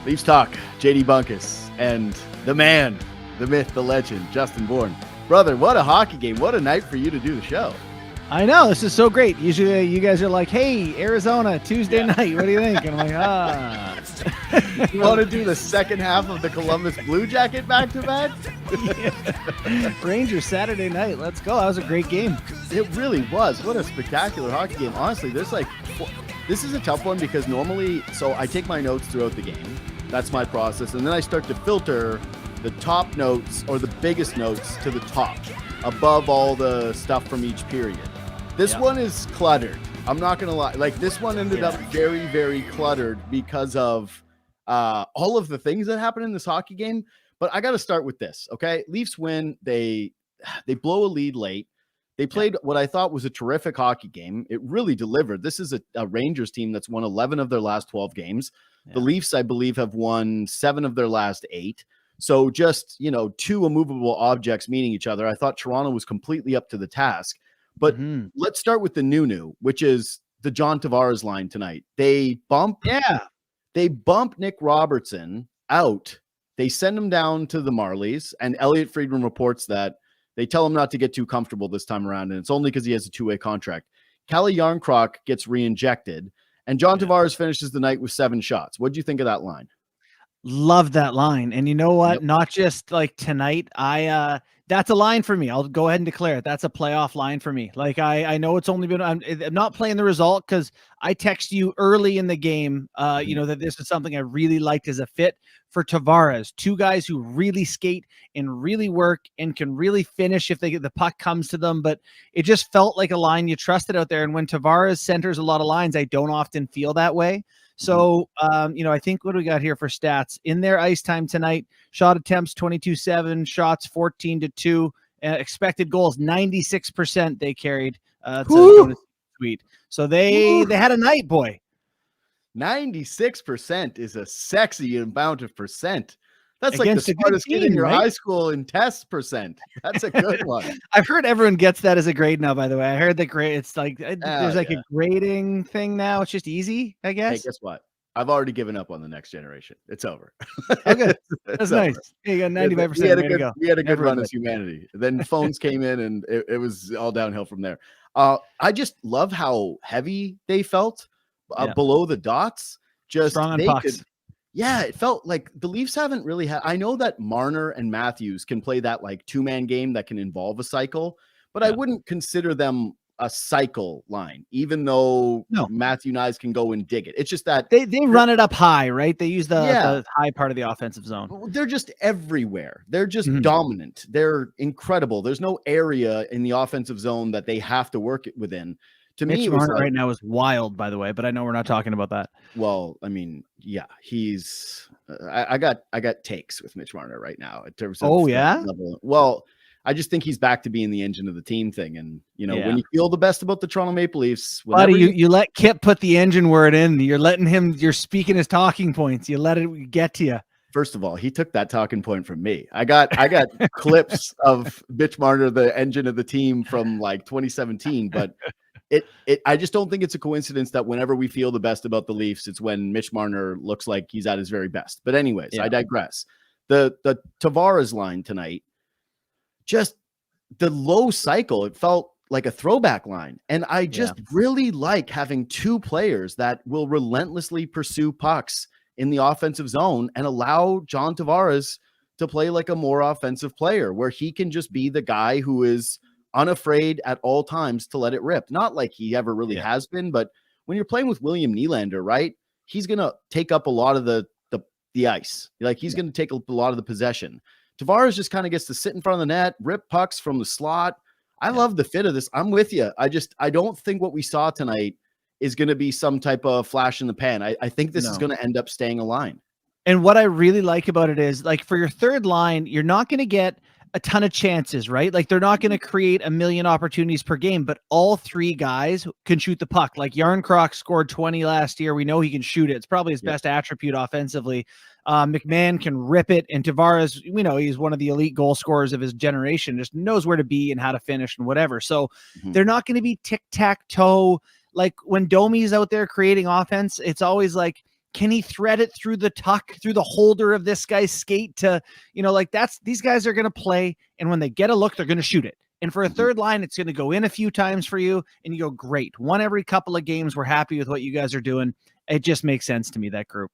Leafs Talk, JD Bunkis, and the man, the myth, the legend, Justin Bourne. Brother, what a hockey game. What a night for you to do the show. I know, this is so great. Usually you guys are like, hey, Arizona, Tuesday night, what do you think? And I'm like, You want to do the second half of the Columbus Blue Jacket back-to-back? Rangers Saturday night, let's go. That was a great game. It really was. What a spectacular hockey game. Honestly, this is a tough one because normally, so I take my notes throughout the game. That's my process. And then I start to filter the top notes or the biggest notes to the top above all the stuff from each period. This one is cluttered. I'm not going to lie. Like, this one ended up very, very cluttered because of all of the things that happened in this hockey game. But I got to start with this, okay? Leafs win. They blow a lead late. They played what I thought was a terrific hockey game. It really delivered. This is a Rangers team that's won 11 of their last 12 games. Yeah. The Leafs, I believe, have won 7 of their last 8. So just, two immovable objects meeting each other. I thought Toronto was completely up to the task. But let's start with the new, which is the John Tavares line tonight. They bump Nick Robertson out. They send him down to the Marlies, and Elliot Friedman reports that they tell him not to get too comfortable this time around, and it's only because he has a 2-way contract. Kalle Järnkrok gets re-injected, and John Tavares finishes the night with 7 shots. What do you think of that line? Love that line. And you know what? Not just like tonight. That's a line for me. I'll go ahead and declare it. That's a playoff line for me. Like, I know it's only been, I'm not playing the result because I text you early in the game, that this is something I really liked as a fit for Tavares. 2 guys who really skate and really work and can really finish if the puck comes to them. But it just felt like a line you trusted out there. And when Tavares centers a lot of lines, I don't often feel that way. So, I think what do we got here for stats in their ice time tonight? Shot attempts 22-7, shots 14-2, expected goals 96% they carried to tweet. So they had a night, boy. 96% is a sexy amount of percent. That's against like the smartest kid in your high school in test percent. That's a good one. I've heard everyone gets that as a grade now, by the way. I heard the grade. It's like there's like a grading thing now. It's just easy, I guess. Hey, guess what? I've already given up on the next generation. It's over. Okay. That's nice. Hey, you got 95%. We had a good run as humanity. Then phones came in and it was all downhill from there. I just love how heavy they felt below the dots. Just strong on pucks. It felt like the Leafs haven't really had. I know that Marner and Matthews can play that like 2-man game that can involve a cycle, but I wouldn't consider them a cycle line, even though Matthew Nyes can go and dig it. It's just that they run it up high, right? They use the high part of the offensive zone. They're just everywhere. They're just dominant. They're incredible. There's no area in the offensive zone that they have to work it within. To me, Mitch Marner right now is wild, by the way, but I know we're not talking about that. Well, I mean, he's. I got takes with Mitch Marner right now in terms of level. Well, I just think he's back to being the engine of the team thing, and when you feel the best about the Toronto Maple Leafs, buddy, you let Kip put the engine word in. You're letting him. You're speaking his talking points. You let it get to you. First of all, he took that talking point from me. I got clips of Mitch Marner, the engine of the team from like 2017, but. I just don't think it's a coincidence that whenever we feel the best about the Leafs, it's when Mitch Marner looks like he's at his very best. But anyways, I digress. The Tavares line tonight, just the low cycle, it felt like a throwback line. And I just really like having 2 players that will relentlessly pursue pucks in the offensive zone and allow John Tavares to play like a more offensive player where he can just be the guy who is unafraid at all times to let it rip. Not like he ever really has been, but when you're playing with William Nylander, right? He's going to take up a lot of the ice. Like he's going to take up a lot of the possession. Tavares just kind of gets to sit in front of the net, rip pucks from the slot. I love the fit of this. I'm with you. I don't think what we saw tonight is going to be some type of flash in the pan. I think this is going to end up staying a line. And what I really like about it is, like, for your third line, you're not going to get a ton of chances, right? Like, they're not going to create a million opportunities per game, but all 3 guys can shoot the puck. Like, Järnkrok scored 20 last year. We know he can shoot it. It's probably his best attribute offensively. McMahon can rip it, and Tavares, we know he's one of the elite goal scorers of his generation, just knows where to be and how to finish and whatever. So they're not going to be tic-tac-toe. Like, when Domi's out there creating offense, it's always like, Can he thread it through the tuck, through the holder of this guy's skate to, like these guys are going to play. And when they get a look, they're going to shoot it. And for a third line, it's going to go in a few times for you. And you go, great. One every couple of games. We're happy with what you guys are doing. It just makes sense to me, that group.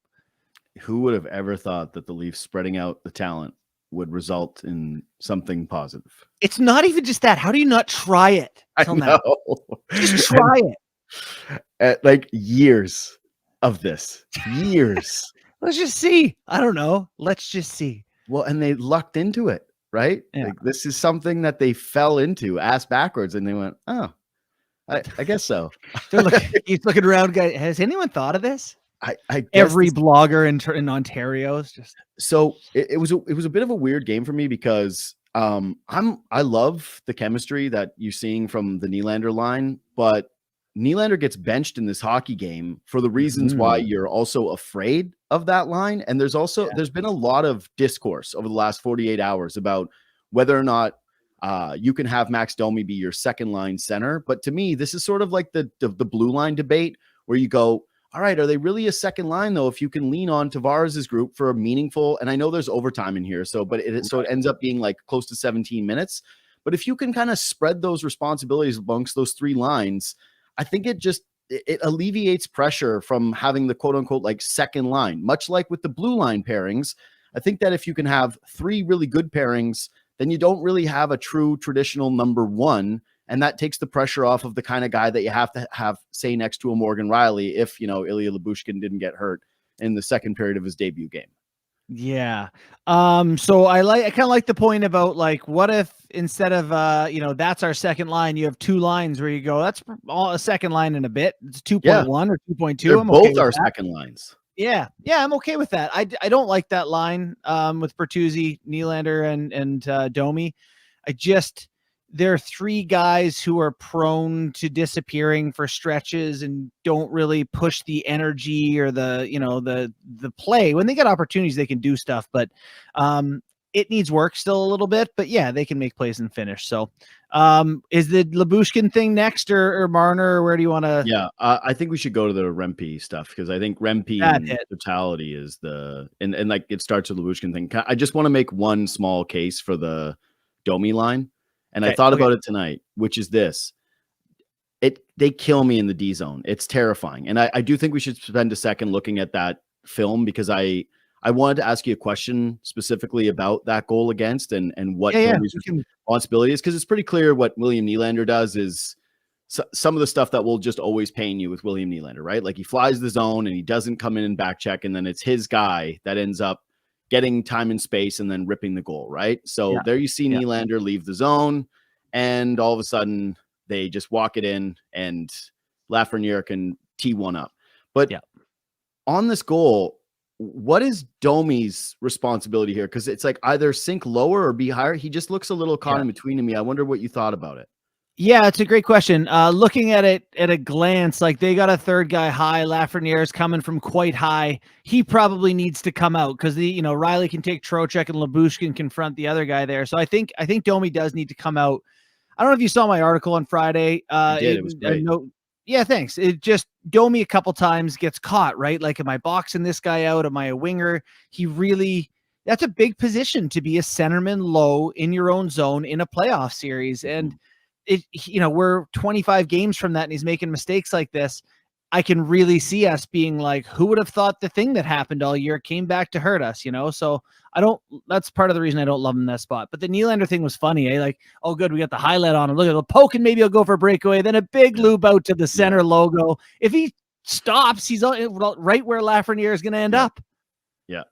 Who would have ever thought that the Leafs spreading out the talent would result in something positive? It's not even just that. How do you not try it? I know. Just try it. Like years of this. Years. Let's just see. I don't know. Let's just see. Well, and they lucked into it, right? Yeah. Like, this is something that they fell into ass backwards, and they went, oh, I guess so. He's looking around, guy. Has anyone thought of this? I guess every blogger in Ontario is just so it was a bit of a weird game for me because I love the chemistry that you're seeing from the Nylander line, but Nylander gets benched in this hockey game for the reasons why you're also afraid of that line. And there's been a lot of discourse over the last 48 hours about whether or not you can have Max Domi be your second line center. But to me, this is sort of like the blue line debate where you go, all right, are they really a second line though? If you can lean on Tavares' group for a meaningful, and I know there's overtime in here, so it ends up being like close to 17 minutes. But if you can kind of spread those responsibilities amongst those three lines, I think it alleviates pressure from having the quote unquote like second line, much like with the blue line pairings. I think that if you can have three really good pairings, then you don't really have a true traditional number one. And that takes the pressure off of the kind of guy that you have to have, say, next to a Morgan Riley if, Ilya Lyubushkin didn't get hurt in the second period of his debut game. Yeah. So I kind of like the point about like, what if instead of, that's our second line, you have two lines where you go, that's all a second line in a bit. It's 2.1 or 2.2. They're both our second lines. Yeah. Yeah. I'm okay with that. I don't like that line with Bertuzzi, Nylander and Domi. There are three guys who are prone to disappearing for stretches and don't really push the energy or the play. When they get opportunities, they can do stuff, but it needs work still a little bit, but yeah, they can make plays and finish. So is the Lyubushkin thing next or Marner, or where do you want to? Yeah. I think we should go to the Rempe stuff because I think Rempe and totality is and like it starts with the Lyubushkin thing. I just want to make one small case for the Domi line. And I thought about it tonight, which is this. They kill me in the D zone. It's terrifying. And I do think we should spend a second looking at that film because I wanted to ask you a question specifically about that goal against and what Domi's responsibility is, because it's pretty clear what William Nylander does is some of the stuff that will just always pain you with William Nylander, right? Like he flies the zone and he doesn't come in and back check, and then it's his guy that ends up getting time and space and then ripping the goal, right? So there you see Nylander leave the zone, and all of a sudden they just walk it in, and Lafreniere can tee one up. But on this goal, what is Domi's responsibility here? Because it's like either sink lower or be higher. He just looks a little caught in between to me. I wonder what you thought about it. Yeah, it's a great question. Looking at it at a glance, like they got a third guy high. Lafreniere is coming from quite high. He probably needs to come out because Riley can take Trocheck and Lyubushkin confront the other guy there. So I think Domi does need to come out. I don't know if you saw my article on Friday. I did. It was great. Yeah, thanks. It just Domi a couple times gets caught, right? Like, am I boxing this guy out? Am I a winger? That's a big position to be a centerman low in your own zone in a playoff series. And we're 25 games from that and he's making mistakes like this. I can really see us being like, who would have thought the thing that happened all year came back to hurt us, So that's part of the reason I don't love him in that spot. But the Nylander thing was funny, eh? Like, oh, good, we got the highlight on him. Look at the poke and maybe he'll go for a breakaway. Then a big loop out to the center logo. If he stops, he's right where Lafreniere is going to end up. Yeah.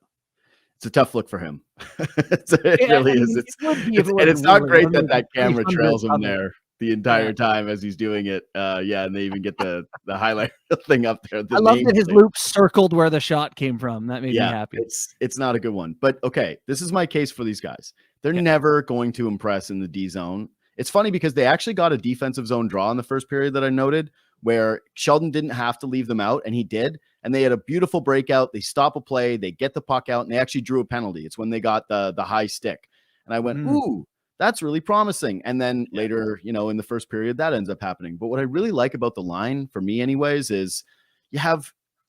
It's a tough look for him. It really is. It's not great that camera trails him there the entire time as he's doing it. And they even get the highlight thing up there. I love that his loop circled where the shot came from. That made me happy. It's not a good one. But okay, this is my case for these guys. They're never going to impress in the D zone. It's funny because they actually got a defensive zone draw in the first period that I noted where Sheldon didn't have to leave them out, and he did. And they had a beautiful breakout. They stop a play, they get the puck out, and they actually drew a penalty. It's when they got the high stick. And I went, ooh, that's really promising. And then later, in the first period, that ends up happening. But what I really like about the line, for me anyways, is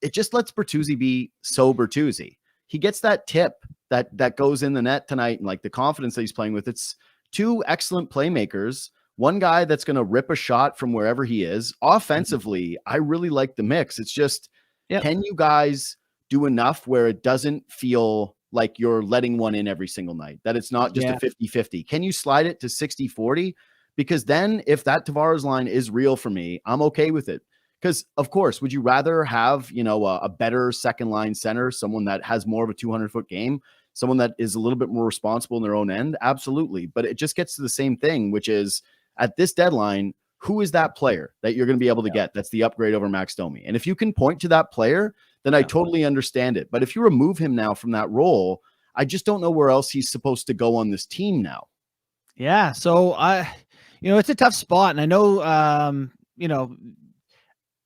it just lets Bertuzzi be so Bertuzzi. He gets that tip that goes in the net tonight, and like the confidence that he's playing with. It's two excellent playmakers. One guy that's going to rip a shot from wherever he is. Offensively, I really like the mix. It's just, can you guys do enough where it doesn't feel like you're letting one in every single night, that it's not just a 50-50? Can you slide it to 60-40? Because then if that Tavares line is real for me, I'm okay with it. Because, of course, would you rather have, a better second line center, someone that has more of a 200-foot game, someone that is a little bit more responsible in their own end? Absolutely. But it just gets to the same thing, which is at this deadline, who is that player that you're going to be able to get that's the upgrade over Max Domi? And if you can point to that player, then I totally understand it. But if you remove him now from that role, I just don't know where else he's supposed to go on this team now. Yeah. So it's a tough spot. And I know,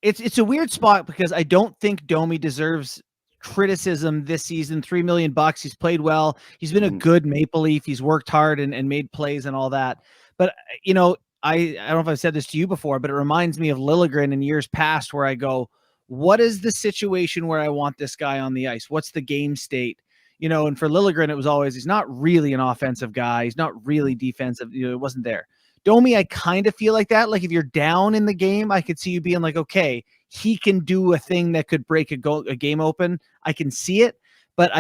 it's a weird spot because I don't think Domi deserves criticism this season. $3 million. He's played well. He's been a good Maple Leaf. He's worked hard and made plays and all that. But, I don't know if I've said this to you before, but it reminds me of Liljegren in years past where I go, what is the situation where I want this guy on the ice? What's the game state? And for Liljegren, it was always, he's not really an offensive guy. He's not really defensive. It wasn't there. Domi, I kind of feel like that. Like if you're down in the game, I could see you being like, okay, he can do a thing that could break a game open. I can see it, but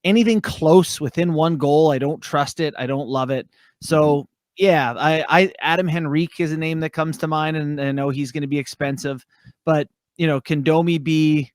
anything close within one goal, I don't trust it. I don't love it. So yeah, I Adam Henrique is a name that comes to mind, and I know he's going to be expensive, but can Domi be,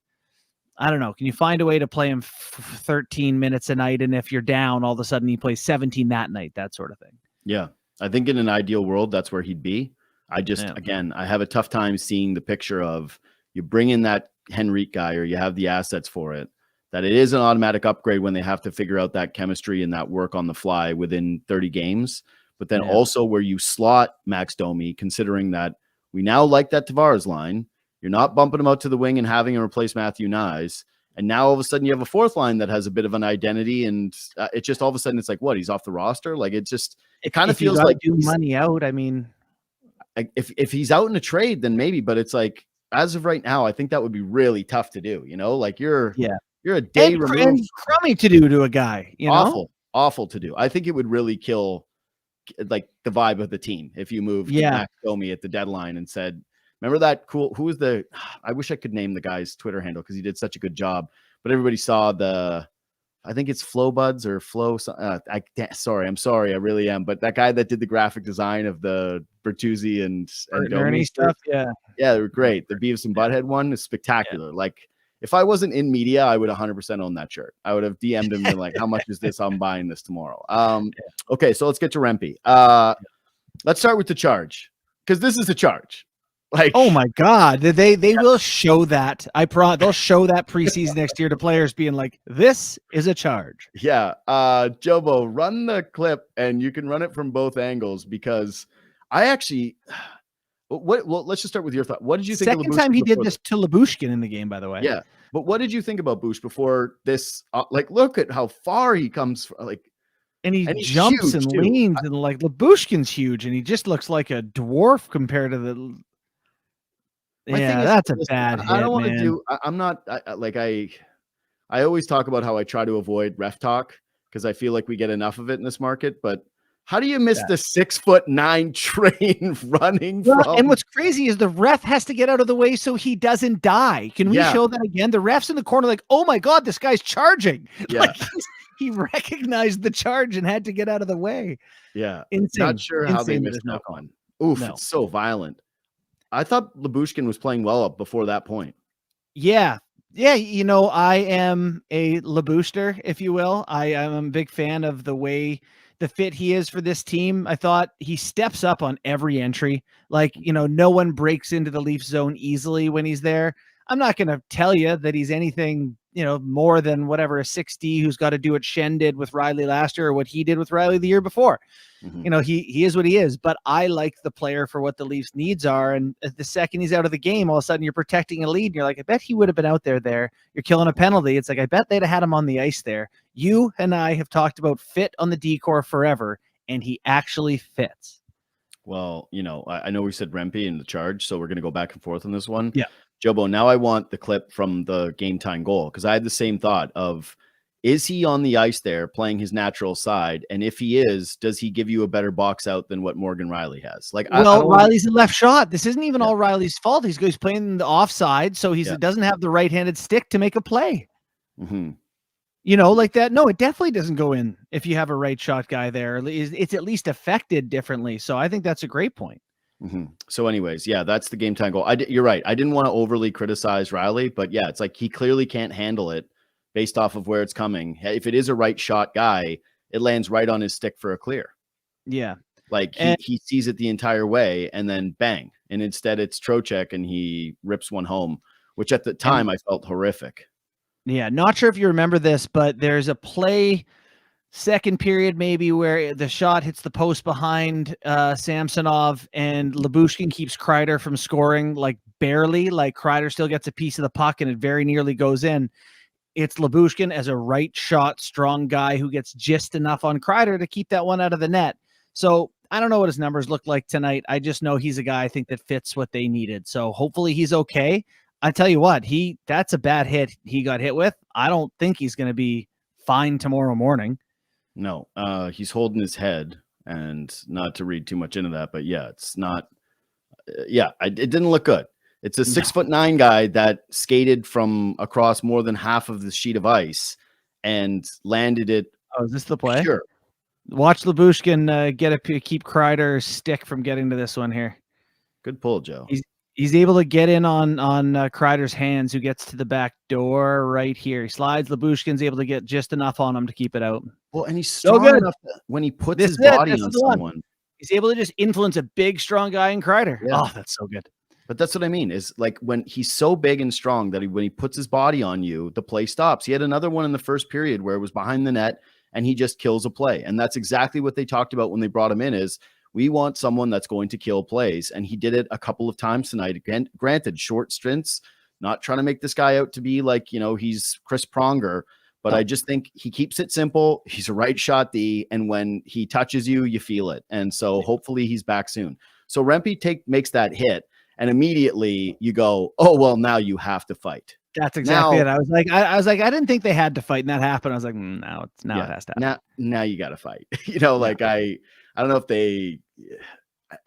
I don't know, can you find a way to play him 13 minutes a night? And if you're down, all of a sudden he plays 17 that night, that sort of thing. Yeah. I think in an ideal world, that's where he'd be. Again, I have a tough time seeing the picture of you bring in that Henrique guy, or you have the assets for it, that it is an automatic upgrade when they have to figure out that chemistry and that work on the fly within 30 games. But then also where you slot Max Domi, considering that we now like that Tavares line, you're not bumping him out to the wing and having him replace Matthew Nyes. And now all of a sudden you have a fourth line that has a bit of an identity, and it just all of a sudden it's like, what, he's off the roster? Like it kind of feels like money out. I mean, if he's out in a trade, then maybe, but it's like, as of right now, I think that would be really tough to do. Like you're a day removed. And crummy to do to a guy, awful to do. I think it would really kill like the vibe of the team if you moved Max Domi at the deadline and said, remember that I wish I could name the guy's Twitter handle because he did such a good job, but everybody saw I think it's Flow Buds or Flow. I'm sorry. I really am. But that guy that did the graphic design of the Bertuzzi and Domi stuff. Yeah. Yeah. They were great. The Beavis and Butthead one is spectacular. Yeah. Like if I wasn't in media, I would 100% own that shirt. I would have DM'd him and like, how much is this? I'm buying this tomorrow. Okay. So let's get to Rempe. Let's start with the charge, because this is a charge. Like, oh my God, they will show that. They'll show that preseason next year to players being like, this is a charge. Yeah. Jobo, run the clip, and you can run it from both angles, because I actually, well, let's just start with your thought. What did you think? Second time he did this to Lyubushkin in the game, by the way. Yeah. But what did you think about Bush before this? Like, look at how far he comes. And he jumps and leans, and like Lyubushkin's huge, and he just looks like a dwarf compared to the. Yeah, that's a bad hit, I don't want to do. I'm not I always talk about how I try to avoid ref talk because I feel like we get enough of it in this market. But how do you miss the 6'9" train running? And what's crazy is the ref has to get out of the way so he doesn't die. Can we show that again? The ref's in the corner like, oh my God, this guy's charging. Yeah. Like he recognized the charge and had to get out of the way. Yeah. Insane. Not sure how they missed that one. Oof, it's so violent. I thought Lyubushkin was playing well up before that point. Yeah. Yeah. I am a Lyubushter, if you will. I am a big fan of the fit he is for this team. I thought he steps up on every entry. Like, no one breaks into the Leaf zone easily when he's there. I'm not going to tell you that he's anything, more than whatever a 6D who's got to do what Shen did with Riley last year or what he did with Riley the year before. Mm-hmm. He is what he is, but I like the player for what the Leafs needs are. And the second he's out of the game, all of a sudden you're protecting a lead. And you're like, I bet he would have been out there. You're killing a penalty. It's like, I bet they'd have had him on the ice there. You and I have talked about fit on the decor forever, and he actually fits. Well, I know we said Rempe in the charge, so we're going to go back and forth on this one. Yeah. Jobo, now I want the clip from the game time goal, because I had the same thought of, is he on the ice there playing his natural side? And if he is, does he give you a better box out than what Morgan Riley has? Like, Well, I don't Riley's a left shot. This isn't even Yeah. all Riley's fault. He's playing the offside, so he Yeah. doesn't have the right-handed stick to make a play. Mhm. You know, like that. No, it definitely doesn't go in if you have a right shot guy there. It's at least affected differently. So I think that's a great point. So anyways, yeah, that's the game time goal. You're right. I didn't want to overly criticize Riley, but yeah, it's like he clearly can't handle it based off of where it's coming. If it is a right shot guy, it lands right on his stick for a clear. Yeah. Like he sees it the entire way and then bang. And instead it's Trocheck and he rips one home, which at the time I felt horrific. Yeah. Not sure if you remember this, but there's a play second period maybe where the shot hits the post behind Samsonov and Lyubushkin keeps Kreider from scoring, like barely. Like Kreider still gets a piece of the puck and it very nearly goes in. It's Lyubushkin as a right shot, strong guy who gets just enough on Kreider to keep that one out of the net. So I don't know what his numbers look like tonight. I just know he's a guy I think that fits what they needed. So hopefully he's okay. I tell you what, that's a bad hit he got hit with. I don't think he's going to be fine tomorrow morning. No, he's holding his head, and not to read too much into that, but yeah, it's not. It didn't look good. It's a 6'9" guy that skated from across more than half of the sheet of ice and landed it. Oh, is this the play? Sure. Watch Lyubushkin keep Kreider's stick from getting to this one here. Good pull, Joe. He's able to get in on Kreider's hands, who gets to the back door right here. He slides. Lyubushkin's able to get just enough on him to keep it out. Well, and he's strong enough when he puts his body on someone. He's able to just influence a big, strong guy in Kreider. Yeah. Oh, that's so good. But that's what I mean, is like when he's so big and strong that when he puts his body on you, the play stops. He had another one in the first period where it was behind the net and he just kills a play. And that's exactly what they talked about when they brought him in, is we want someone that's going to kill plays. And he did it a couple of times tonight. Again, granted, short stints, not trying to make this guy out to be like, he's Chris Pronger, but I just think he keeps it simple. He's a right shot D, and when he touches you, you feel it. And so hopefully he's back soon. So Rempe makes that hit, and immediately you go, oh, well, now you have to fight. That's exactly it. I was like, I didn't think they had to fight, and that happened. I was like, now it has to happen. Now you got to fight. I don't know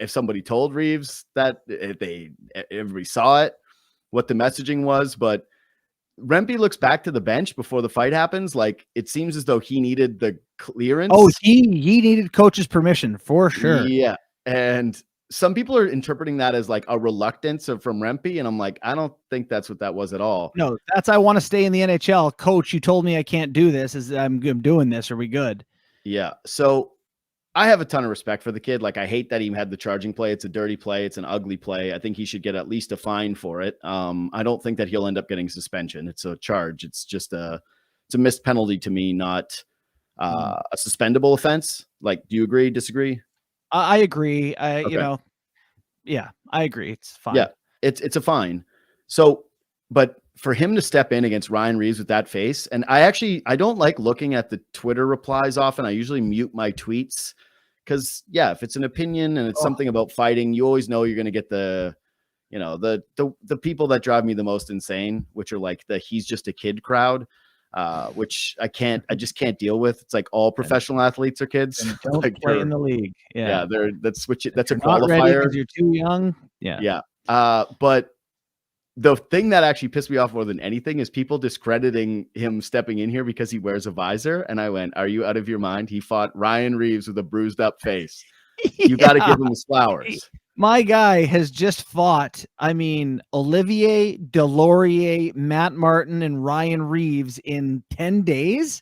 if somebody told Reeves that, everybody saw it, what the messaging was, but Rempe looks back to the bench before the fight happens. Like, it seems as though he needed the clearance. Oh, he needed coach's permission for sure. Yeah. And some people are interpreting that as like a reluctance from Rempe. And I'm like, I don't think that's what that was at all. No, I want to stay in the NHL. Coach, you told me I can't do this. I'm doing this. Are we good? Yeah. So I have a ton of respect for the kid. Like, I hate that he had the charging play. It's a dirty play. It's an ugly play. I think he should get at least a fine for it. I don't think that he'll end up getting suspension. It's a charge. It's just it's a missed penalty to me, not a suspendable offense. Like, do you agree, disagree? I agree. Okay. I agree. It's fine. Yeah, it's a fine. So, but for him to step in against Ryan Reeves with that face, and I don't like looking at the Twitter replies often. I usually mute my tweets because, if it's an opinion and it's something about fighting, you always know you're going to get the people that drive me the most insane, which are like the "he's just a kid" crowd, which I just can't deal with. It's like all professional athletes are kids. And don't like play in the league. Yeah, that's a qualifier. You're too young. Yeah. But the thing that actually pissed me off more than anything is people discrediting him stepping in here because he wears a visor. And I went, are you out of your mind? He fought Ryan Reeves with a bruised up face. You got to give him his flowers. My guy has just fought, Olivier Delorier, Matt Martin, and Ryan Reeves in 10 days.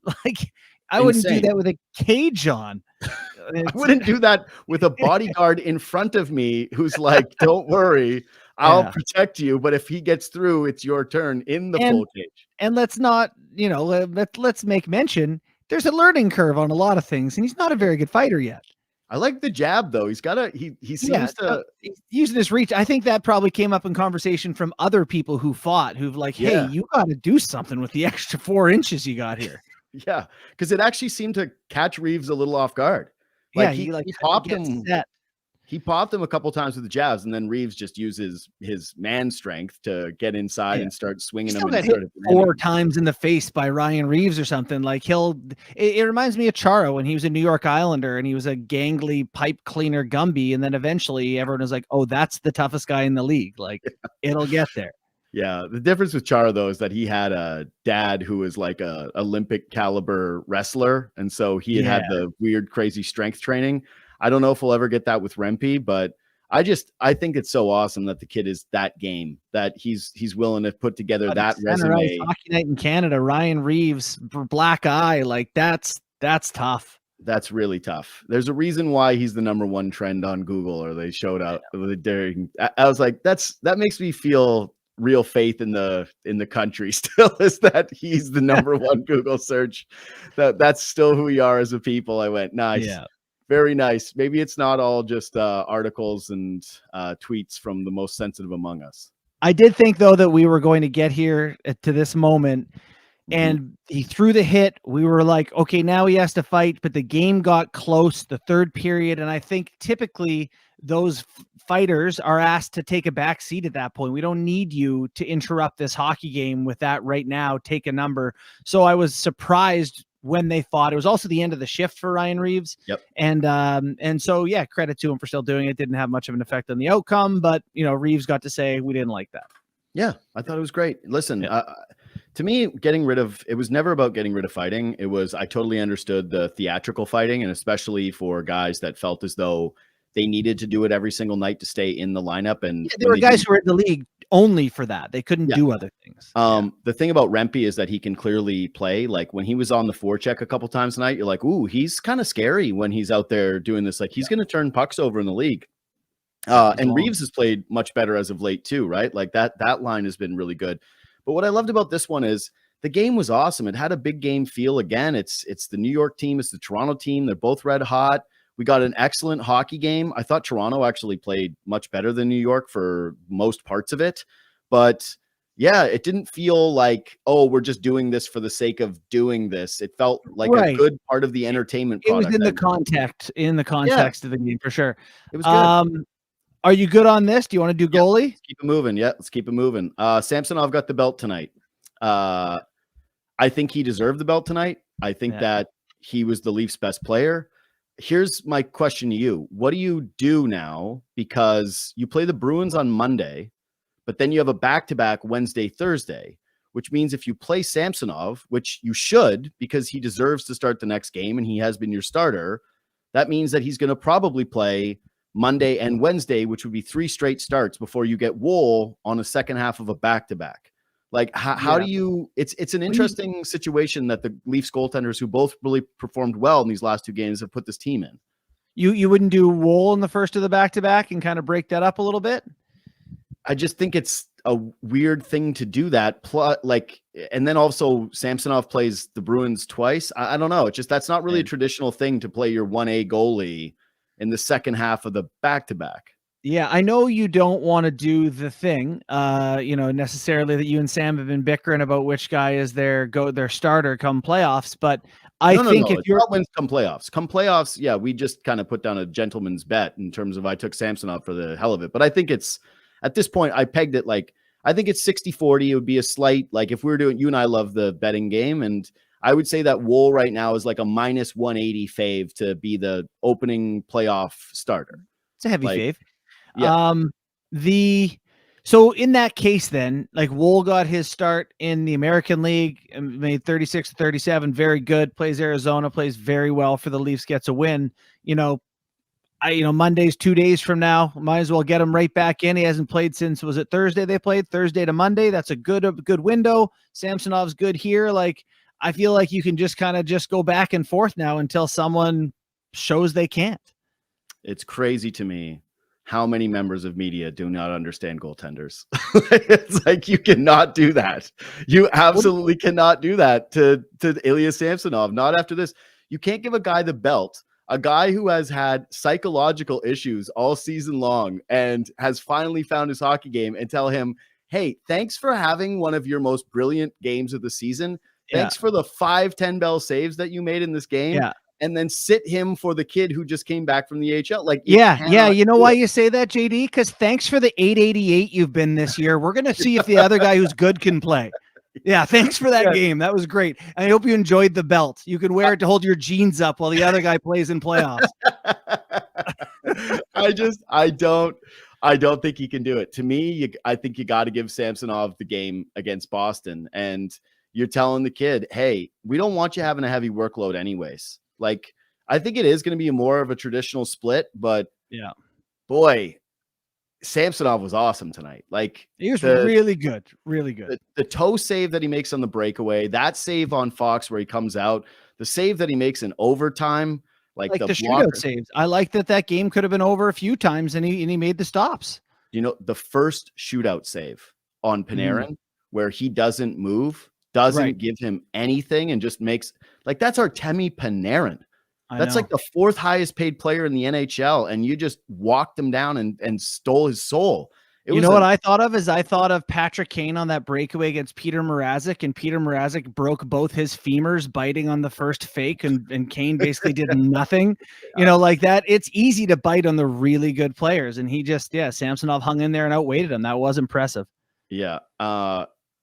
Like, I wouldn't do that with a cage on. I wouldn't do that with a bodyguard in front of me who's like, don't worry, I'll protect you. But if he gets through, it's your turn in the full cage. And let's not, let's make mention, there's a learning curve on a lot of things, and he's not a very good fighter yet. I like the jab though. He seems to he's using his reach. I think that probably came up in conversation from other people who fought, who've like, hey, you got to do something with the extra 4 inches you got here. Yeah, because it actually seemed to catch Reeves a little off guard. Like he popped him. He popped him a couple times with the jabs, and then Reeves just uses his man strength to get inside and start swinging him. He got hit 4 times in the face by Ryan Reeves or something. Like it reminds me of Chara when he was a New York Islander and he was a gangly pipe cleaner Gumby, and then eventually everyone was like, "Oh, that's the toughest guy in the league." Like it'll get there. Yeah, the difference with Chara though is that he had a dad who was like a Olympic caliber wrestler, and so he had the weird, crazy strength training. I don't know if we'll ever get that with Rempe, but I think it's so awesome that the kid is that game, that he's willing to put together that resume. Hockey Night in Canada, Ryan Reeves, black eye, like that's tough. That's really tough. There's a reason why he's the #1 trend on Google, or they showed out during. I was like, that makes me feel real faith in the country still, is that he's the #1 Google search. That's still who we are as a people. I went, nice. Yeah. Very nice. Maybe it's not all just articles and tweets from the most sensitive among us. I did think, though, that we were going to get here to this moment, and he threw the hit. We were like, okay, now he has to fight, but the game got close, the third period, and I think typically those fighters are asked to take a back seat at that point. We don't need you to interrupt this hockey game with that right now. Take a number. So I was surprised when they fought. It was also the end of the shift for Ryan Reeves. Yep. And so, yeah, credit to him for still doing it. Didn't have much of an effect on the outcome, but, you know, Reeves got to say, we didn't like that. Yeah, I thought it was great. Listen, to me, it was never about getting rid of fighting. I totally understood the theatrical fighting, and especially for guys that felt as though they needed to do it every single night to stay in the lineup. And there were guys who were in the league only for that. They couldn't do other things. The thing about Rempe is that he can clearly play. Like when he was on the forecheck a couple times tonight, you're like, ooh, he's kind of scary when he's out there doing this. Like he's going to turn pucks over in the league. And Reeves has played much better as of late too, right? Like that line has been really good. But what I loved about this one is the game was awesome. It had a big game feel. Again, it's the New York team. It's the Toronto team. They're both red hot. We got an excellent hockey game. I thought Toronto actually played much better than New York for most parts of it. But yeah, it didn't feel like, oh, we're just doing this for the sake of doing this. It felt like a good part of the entertainment product. It was in the context of the game for sure. It was good. Are you good on this? Do you want to do goalie? Let's keep it moving. Yeah, let's keep it moving. Samsonov got the belt tonight. I think he deserved the belt tonight. I think that he was the Leafs' best player. Here's my question to you. What do you do now? Because you play the Bruins on Monday, but then you have a back-to-back Wednesday, Thursday, which means if you play Samsonov, which you should because he deserves to start the next game and he has been your starter, that means that he's going to probably play Monday and Wednesday, which would be 3 straight starts before you get Wool on a second half of a back-to-back. Like, how do you – it's an interesting situation that the Leafs goaltenders, who both really performed well in these last 2 games, have put this team in. You wouldn't do Wool in the first of the back-to-back and kind of break that up a little bit? I just think it's a weird thing to do that. And then also Samsonov plays the Bruins twice. I don't know. It's just that's not really a traditional thing to play your 1A goalie in the second half of the back-to-back. Yeah, I know you don't want to do the thing, necessarily that you and Sam have been bickering about which guy is their starter come playoffs. But I think if you're wins come playoffs, yeah, we just kind of put down a gentleman's bet in terms of I took Samsonov for the hell of it. But I think it's at this point I pegged it like I think it's 60-40. It would be a slight like if we were doing you and I love the betting game, and I would say that Wool right now is like a minus 180 fave to be the opening playoff starter. It's a heavy fave. Yeah. So in that case, then, like Wool got his start in the American League, made 36-37, very good. Plays Arizona, plays very well for the Leafs, gets a win. Monday's 2 days from now. Might as well get him right back in. He hasn't played since was it Thursday? They played Thursday to Monday. That's a good window. Samsonov's good here. Like I feel like you can just kind of just go back and forth now until someone shows they can't. It's crazy to me how many members of media do not understand goaltenders. It's like you cannot do that. You absolutely cannot do that to Ilya Samsonov. Not after this. You can't give a guy the belt, a guy who has had psychological issues all season long and has finally found his hockey game, and tell him, hey, thanks for having one of your most brilliant games of the season. Thanks for the 5 10 bell saves that you made in this game. Yeah. and then sit him for the kid who just came back from the AHL. Like, yeah. You know why you say that, JD? Because thanks for the 888 you've been this year. We're gonna see if the other guy who's good can play. Yeah, thanks for that game. That was great. I hope you enjoyed the belt. You can wear it to hold your jeans up while the other guy plays in playoffs. I don't think he can do it. To me, I think you got to give Samsonov the game against Boston, and you're telling the kid, hey, we don't want you having a heavy workload anyways. Like, I think it is going to be more of a traditional split, but yeah, boy, Samsonov was awesome tonight. Like, he was really good. The toe save that he makes on the breakaway, that save on Fox where he comes out, the save that he makes in overtime, like the shootout saves. I like that game could have been over a few times, and he made the stops. You know, the first shootout save on Panarin where he doesn't move, doesn't give him anything, and just makes, like, that's Artemi Panarin. That's like the fourth highest paid player in the NHL, and you just walked him down and stole his soul. What I thought of is I thought of Patrick Kane on that breakaway against Peter Mrazek, and Peter Mrazek broke both his femurs biting on the first fake, and Kane basically did nothing. You know, like that. It's easy to bite on the really good players, and he just Samsonov hung in there and outweighted him. That was impressive. Yeah,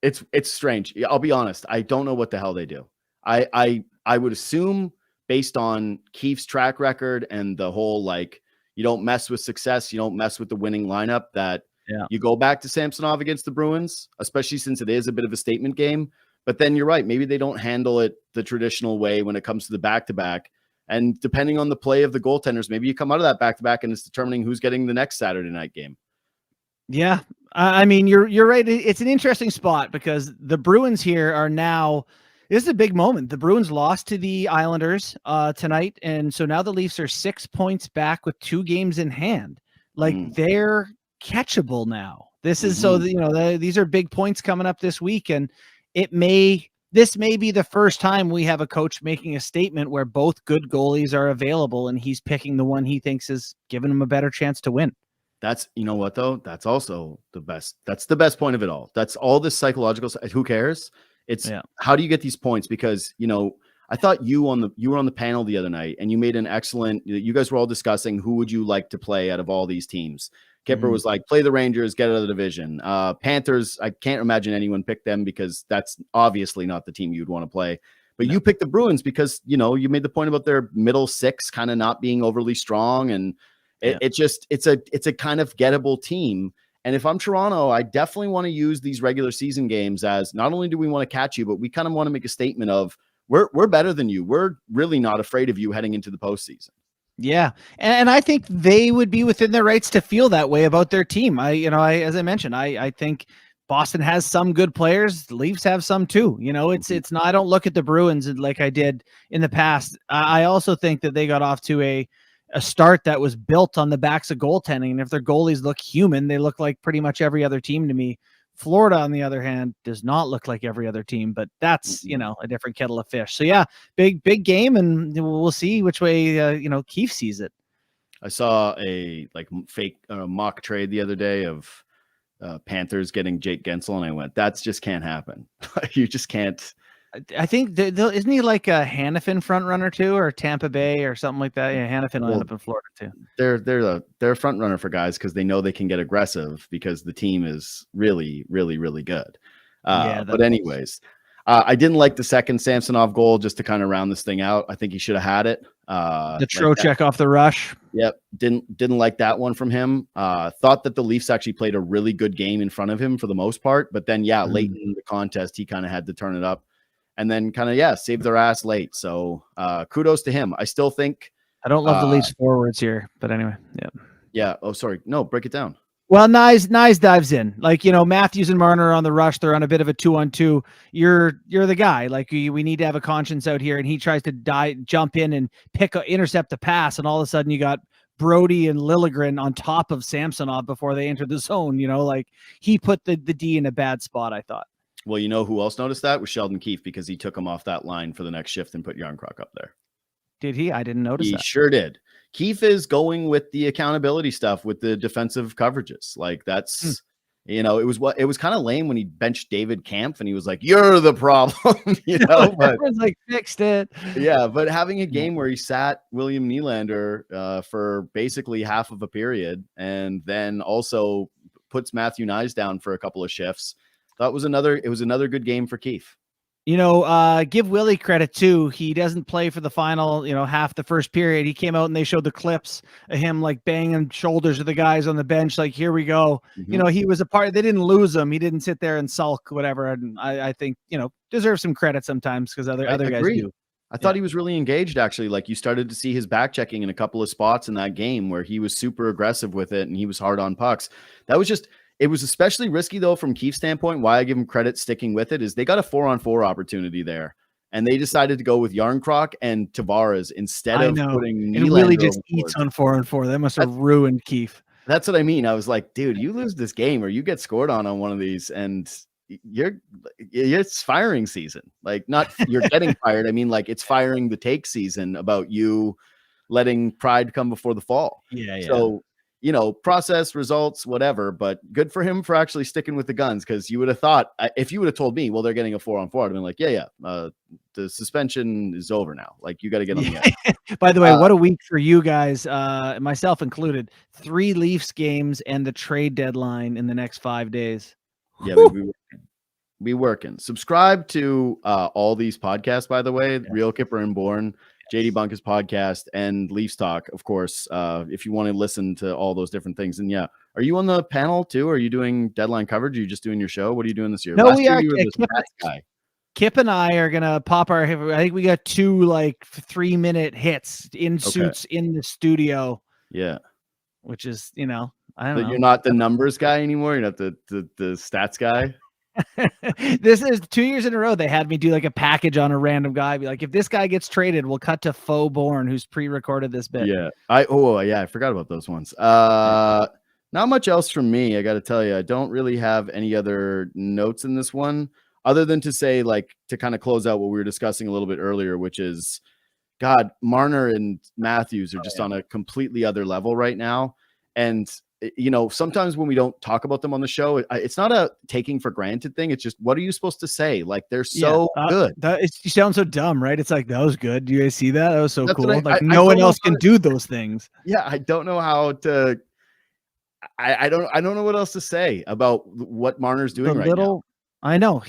it's strange. I'll be honest. I don't know what the hell they do. I would assume, based on Keefe's track record and the whole, like, you don't mess with success, you don't mess with the winning lineup, that you go back to Samsonov against the Bruins, especially since it is a bit of a statement game. But then you're right. Maybe they don't handle it the traditional way when it comes to the back-to-back. And depending on the play of the goaltenders, maybe you come out of that back-to-back and it's determining who's getting the next Saturday night game. Yeah. I mean, you're right. It's an interesting spot because the Bruins here are now, this is a big moment. The Bruins lost to the Islanders tonight, and so now the Leafs are 6 points back with 2 games in hand. Like, they're catchable now. This is these are big points coming up this week, and this may be the first time we have a coach making a statement where both good goalies are available, and he's picking the one he thinks is giving him a better chance to win. That's, you know what, though? That's also the best. That's the best point of it all. That's all this psychological. Who cares? It's how do you get these points? Because, I thought you were on the panel the other night, and you made an excellent, you guys were all discussing who would you like to play out of all these teams. Kipper was like, play the Rangers, get out of the division. Panthers, I can't imagine anyone picked them because that's obviously not the team you'd want to play. But you picked the Bruins because, you made the point about their middle six kind of not being overly strong. And it's a kind of gettable team. And if I'm Toronto, I definitely want to use these regular season games as not only do we want to catch you, but we kind of want to make a statement of we're better than you. We're really not afraid of you heading into the postseason. Yeah. And I think they would be within their rights to feel that way about their team. As I mentioned, I think Boston has some good players. The Leafs have some too. It's not, I don't look at the Bruins like I did in the past. I also think that they got off to a start that was built on the backs of goaltending. And if their goalies look human, they look like pretty much every other team to me. Florida, on the other hand, does not look like every other team, but that's, a different kettle of fish. So yeah, big game, and we'll see which way, Keefe sees it. I saw a fake mock trade the other day of Panthers getting Jake Gensel, and I went, that's just can't happen. You just can't. I think isn't he like a Hannafin front runner too, or Tampa Bay or something like that? Yeah, Hannafin will end up in Florida too. They're a front runner for guys because they know they can get aggressive because the team is really, really, really good. But anyways, I didn't like the second Samsonov goal. Just to kind of round this thing out, I think he should have had it. The Trocheck off the rush. Yep, didn't like that one from him. Thought that the Leafs actually played a really good game in front of him for the most part, but then late in the contest he kind of had to turn it up. And then saved their ass late. So kudos to him. I still think I don't love the Leafs forwards here, but anyway, yeah. Oh, sorry. No, break it down. Well, Nyes dives in. Matthews and Marner are on the rush. They're on a bit of a 2-on-2. You're the guy. We need to have a conscience out here, and he tries to jump in and intercept a pass, and all of a sudden you got Brody and Liljegren on top of Samsonov before they enter the zone. He put the D in a bad spot, I thought. Well, who else noticed that was Sheldon Keefe, because he took him off that line for the next shift and put Yarncroc up there. Did he? I didn't notice that. He sure did. Keefe is going with the accountability stuff with the defensive coverages. You know, it was kind of lame when he benched David Kampf and he was like, "You're the problem," you know. But was like fixed it. yeah, but having a game where he sat William Nylander for basically half of a period, and then also puts Matthew Nyes down for a couple of shifts, it was another good game for Keefe. You know, give Willie credit too. He doesn't play for the final, half the first period. He came out and they showed the clips of him like banging shoulders of the guys on the bench. Like, here we go. Mm-hmm. He was a part. They didn't lose him. He didn't sit there and sulk, whatever. And I think, deserves some credit sometimes because other guys do. I thought he was really engaged, actually. Like, you started to see his back checking in a couple of spots in that game where he was super aggressive with it and he was hard on pucks. It was especially risky, though, from Keefe's standpoint. Why I give him credit sticking with it is they got a 4-on-4 opportunity there, and they decided to go with Yarncroc and Tavares instead of putting Nylander. It really just eats on 4-on-4. That must have ruined Keefe. That's what I mean. I was like, dude, you lose this game or you get scored on one of these, and it's firing season. Like, not you're getting fired. I mean, like, it's firing the take season about you letting pride come before the fall. Yeah. So, process, results, whatever, but good for him for actually sticking with the guns. Because you would have thought, if you would have told me, well, they're getting a 4-on-4, I'd have been like, the suspension is over now. Like, you got to get on the ice. By the way, what a week for you guys, myself included. 3 Leafs games and the trade deadline in the next 5 days. Yeah, we working. Subscribe to all these podcasts, by the way. Real Kipper and Bourne, JD Bunkis podcast, and Leafs Talk, of course, if you want to listen to all those different things. And are you on the panel too? Are you doing deadline coverage? Are you just doing your show? What are you doing this year? No, we are. Guy. Kip and I are going to pop I think we got 2 like 3-minute hits in suits in the studio. Yeah. Which is, I don't know. You're not the numbers guy anymore. You're not the stats guy. This is 2 years in a row they had me do like a package on a random guy, be like, if this guy gets traded, we'll cut to Faux Bourne, who's pre-recorded this bit. I forgot about those ones. Not much else from me, I gotta tell you. I don't really have any other notes in this one other than to say, like, to kind of close out what we were discussing a little bit earlier, which is, God, Marner and Matthews are just on a completely other level right now. And sometimes when we don't talk about them on the show, it's not a taking for granted thing. It's just, what are you supposed to say? Like, they're so good. You sound so dumb, right? It's like, that was good. Do you guys see that? That was so cool. No one else can do those things. Yeah, I don't know how to. I don't know what else to say about what Marner's doing now. I know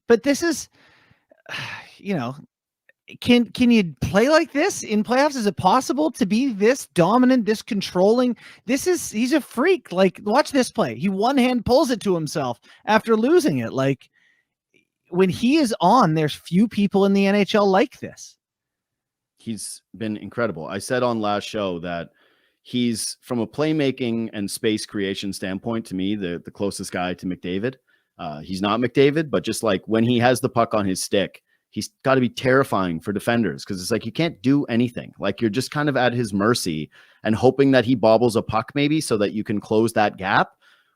but this is, Can you play like this in playoffs? Is it possible to be this dominant, this controlling? He's a freak. Like, watch this play. He one-hand pulls it to himself after losing it. Like, when he is on, there's few people in the NHL like this. He's been incredible. I said on last show that he's, from a playmaking and space creation standpoint, to me, the closest guy to McDavid. He's not McDavid, but just like when he has the puck on his stick, he's got to be terrifying for defenders because it's like you can't do anything. Like, you're just kind of at his mercy and hoping that he bobbles a puck maybe so that you can close that gap.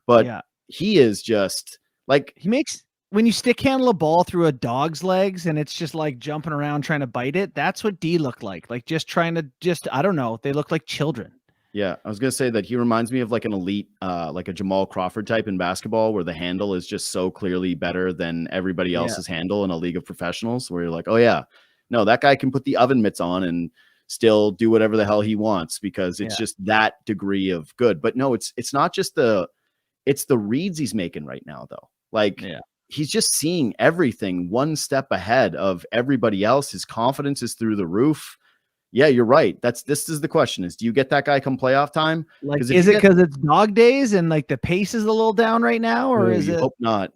But he is just like, he makes, when you stick handle a ball through a dog's legs and it's just like jumping around trying to bite it, that's what D looked like. Like, just trying to I don't know. They look like children. Yeah, I was going to say that he reminds me of like an elite, like a Jamal Crawford type in basketball, where the handle is just so clearly better than everybody else's handle in a league of professionals, where you're like, oh yeah, no, that guy can put the oven mitts on and still do whatever the hell he wants because it's just that degree of good. But no, it's not just it's the reads he's making right now, though. Like, he's just seeing everything one step ahead of everybody else. His confidence is through the roof. Yeah, you're right. This is the question: is do you get that guy come playoff time? Like, is it because it's dog days and like the pace is a little down right now, or is it? Hope not.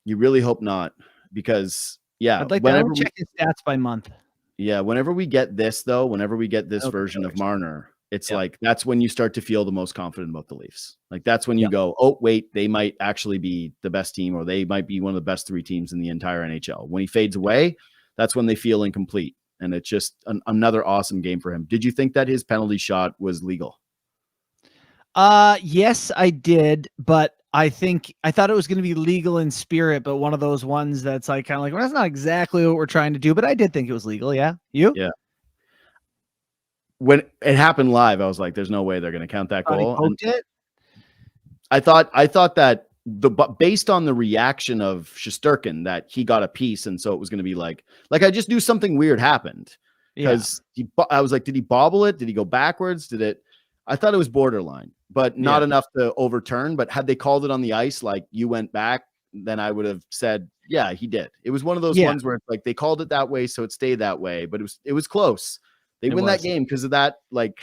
You really hope not, because I'd like to check his stats by month. Yeah, whenever we get this version of Marner, it's like that's when you start to feel the most confident about the Leafs. Like, that's when you go, oh wait, they might actually be the best team, or they might be one of the best 3 teams in the entire NHL. When he fades away, that's when they feel incomplete. And it's just another awesome game for him. Did you think that his penalty shot was legal? Yes, I did. But I thought it was going to be legal in spirit, but one of those ones that's like, kind of like, well, that's not exactly what we're trying to do. But I did think it was legal. Yeah. You? Yeah. When it happened live, I was like, there's no way they're going to count that goal. He poked it? I thought that based on the reaction of Shesterkin that he got a piece, and so it was going to be like I just knew something weird happened because I was like, did he bobble it? Did he go backwards? I thought it was borderline, but not enough to overturn. But had they called it on the ice, like you went back, then I would have said, yeah, he did. It was one of those ones where it's like they called it that way, so it stayed that way. But it was close. They win that game because of that. Like,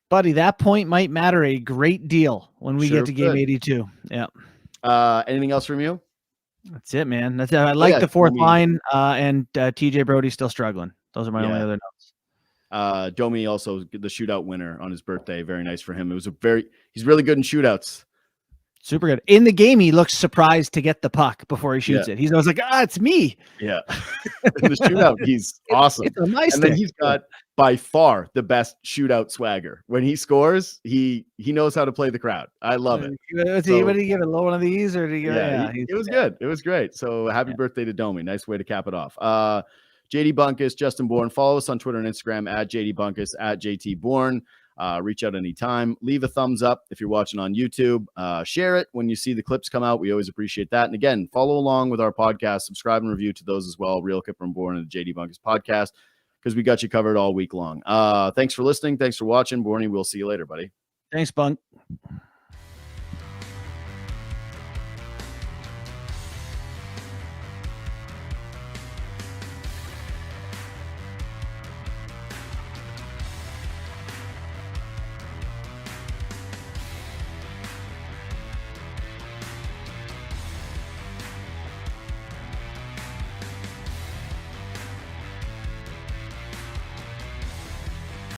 buddy, that point might matter a great deal when we get to game 82. Yeah. Anything else from you? That's it, man. That's it. I like the fourth line, and TJ Brody's still struggling. Those are my only other notes. Domi also the shootout winner on his birthday. Very nice for him. He's really good in shootouts. Super good. In the game, he looks surprised to get the puck before he shoots it. He's always like, it's me. Yeah. In the shootout, he's awesome. It's a nice and then he's got by far the best shootout swagger. When he scores, he knows how to play the crowd. I love it. What did he give a low one of these? Or did he give it was good. It was great. So happy birthday to Domi. Nice way to cap it off. JD Bunkis, Justin Bourne. Follow us on Twitter and Instagram at JD Bunkis, at JT Bourne. Reach out anytime. Leave a thumbs up if you're watching on YouTube. Share it when you see the clips come out. We always appreciate that. And again, follow along with our podcast. Subscribe and review to those as well. Real Kipper and Bourne and the JD Bunkis podcast, because we got you covered all week long. Thanks for listening. Thanks for watching. Bourne, we'll see you later, buddy. Thanks, Bunk.